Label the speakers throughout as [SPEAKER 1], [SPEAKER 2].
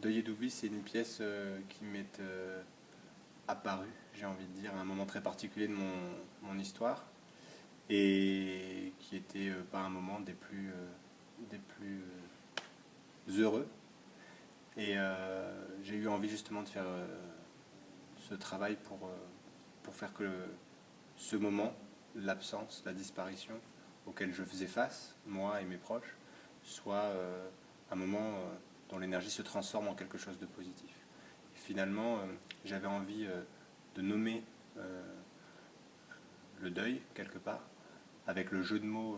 [SPEAKER 1] Deuil et d'oubli, c'est une pièce qui m'est apparue, j'ai envie de dire, à un moment très particulier de mon histoire et qui était pas un moment des plus heureux. Et j'ai eu envie justement de faire ce travail pour faire que ce moment, l'absence, la disparition auquel je faisais face, moi et mes proches, soit un moment dont l'énergie se transforme en quelque chose de positif. Et finalement, j'avais envie de nommer le deuil, quelque part, avec le jeu de mots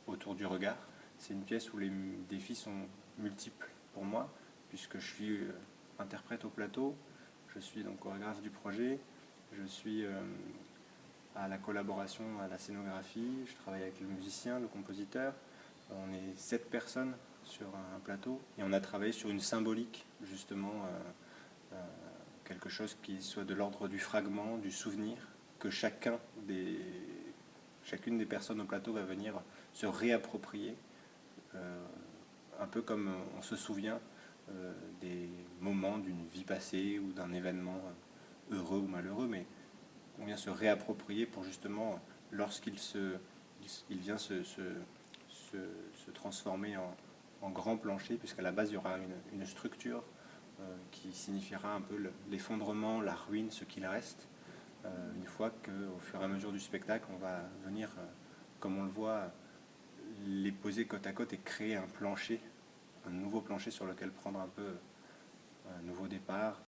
[SPEAKER 1] autour du regard. C'est une pièce où les défis sont multiples pour moi, puisque je suis interprète au plateau, je suis donc chorégraphe du projet, je suis à la collaboration, à la scénographie, je travaille avec le musicien, le compositeur. On est 7 personnes sur un plateau et on a travaillé sur une symbolique, justement, quelque chose qui soit de l'ordre du fragment, du souvenir, que chacune des personnes au plateau va venir se réapproprier, un peu comme on se souvient des moments d'une vie passée ou d'un événement heureux ou malheureux, mais on vient se réapproprier pour justement, il vient se transformer en grand plancher, puisqu'à la base il y aura une structure qui signifiera un peu l'effondrement, la ruine, ce qu'il reste. Une fois qu'au fur et à mesure du spectacle, on va venir, comme on le voit, les poser côte à côte et créer un plancher, un nouveau plancher sur lequel prendre un peu un nouveau départ.